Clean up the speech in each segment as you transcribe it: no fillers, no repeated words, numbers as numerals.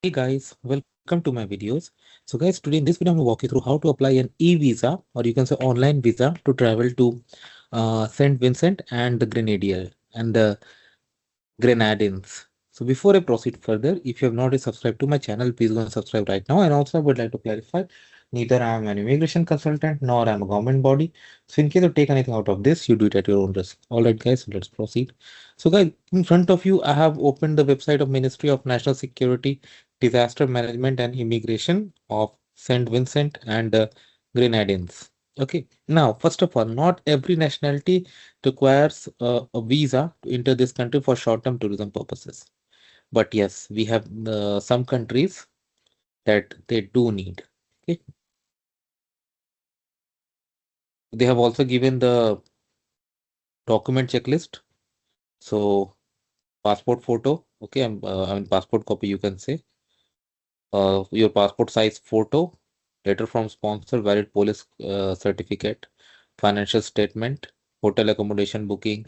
Hey guys, welcome to my videos. So guys, today in this video, I'm going to walk you through how to apply an e-visa, or you can say online visa, to travel to Saint Vincent and the Grenadines. So before I proceed further, if you have not already subscribed to my channel, please go and subscribe right now. And also I would like to clarify, neither I am an immigration consultant nor I am a government body. So in case you take anything out of this, you do it at your own risk. All right, guys, so let's proceed. So guys, in front of you, I have opened the website of Ministry of National Security, Disaster Management and Immigration of Saint Vincent and Grenadines. Okay, now, first of all, not every nationality requires a visa to enter this country for short-term tourism purposes. But yes, we have some countries that they do need. Okay. They have also given the document checklist. So passport photo, okay, I mean passport copy, you can say. Your passport size photo, letter from sponsor, valid police certificate, financial statement, hotel accommodation booking,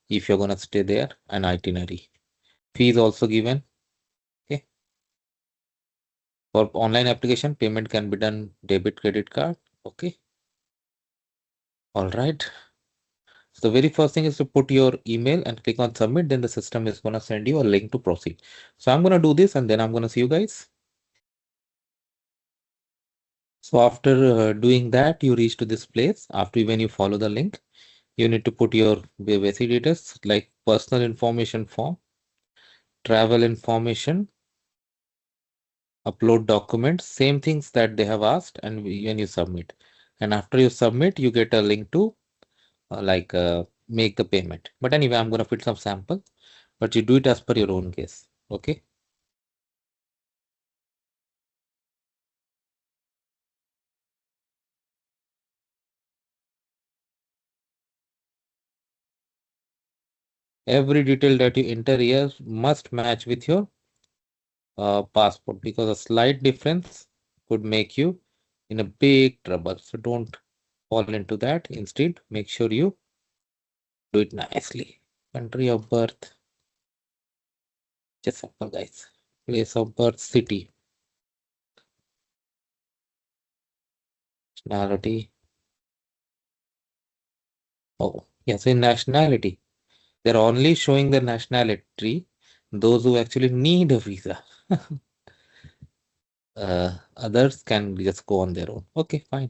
if you're gonna stay there, and itinerary. Fee is also given. Okay. For online application, payment can be done debit, credit card. Okay. All right. So the very first thing is to put your email and click on submit. Then the system is going to send you a link to proceed. So I'm going to do this and then I'm going to see you guys. So after doing that, you reach to this place. After when you follow the link, you need to put your basic details like personal information form, travel information, upload documents, same things that they have asked, and when you submit. And after you submit, you get a link to make the payment. But anyway, I'm going to fit some sample, but you do it as per your own case. Okay. Every detail that you enter here must match with your passport, because a slight difference could make you in a big trouble. So don't fall into that. Instead, make sure you do it nicely. Country of birth, just simple, guys. Place of birth, city, nationality. Oh, yes, in nationality, they're only showing the nationality those who actually need a visa. Others can just go on their own. Okay, fine.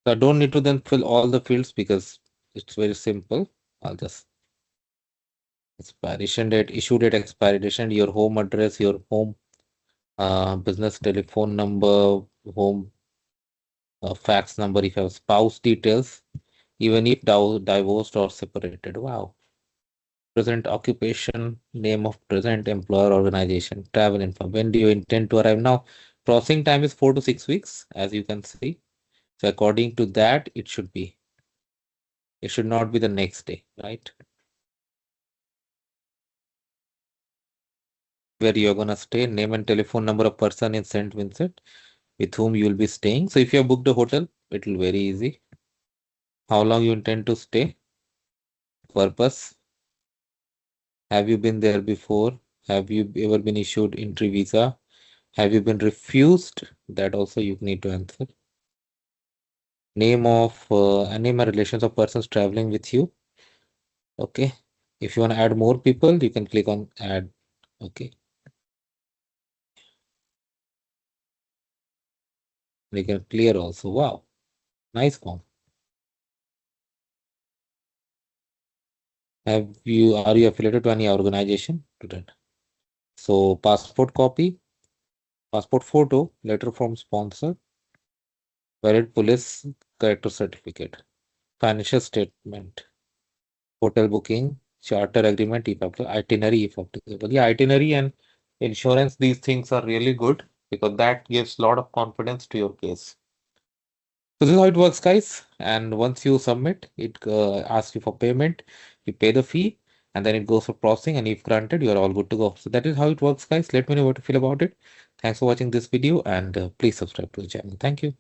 So I don't need to then fill all the fields because it's very simple. I'll just expiration date, issue date, expiration, your home address, your home business telephone number, home fax number, if you have spouse details, even if divorced or separated. Wow. Present occupation, name of present employer, organization, travel info. When do you intend to arrive? Now, processing time is 4 to 6 weeks, as you can see. So according to that, it should not be the next day, right? Where you're gonna stay, name and telephone number of person in Saint Vincent with whom you will be staying. So if you have booked a hotel, it will very easy. How long you intend to stay? Purpose. Have you been there before? Have you ever been issued entry visa? Have you been refused? That also you need to answer. Name and relations of persons traveling with you. Okay. If you want to add more people, you can click on add. Okay. You can clear also. Wow. Nice form. Are you affiliated to any organization? To that. So passport copy, passport photo, letter from sponsor, valid police character certificate, financial statement, hotel booking, charter agreement, if applicable, itinerary if applicable. Yeah, itinerary and insurance, these things are really good because that gives a lot of confidence to your case. So this is how it works, guys. And once you submit, it asks you for payment. You pay the fee, and then it goes for processing. And if granted, you are all good to go. So that is how it works, guys. Let me know what you feel about it. Thanks for watching this video, and please subscribe to the channel. Thank you.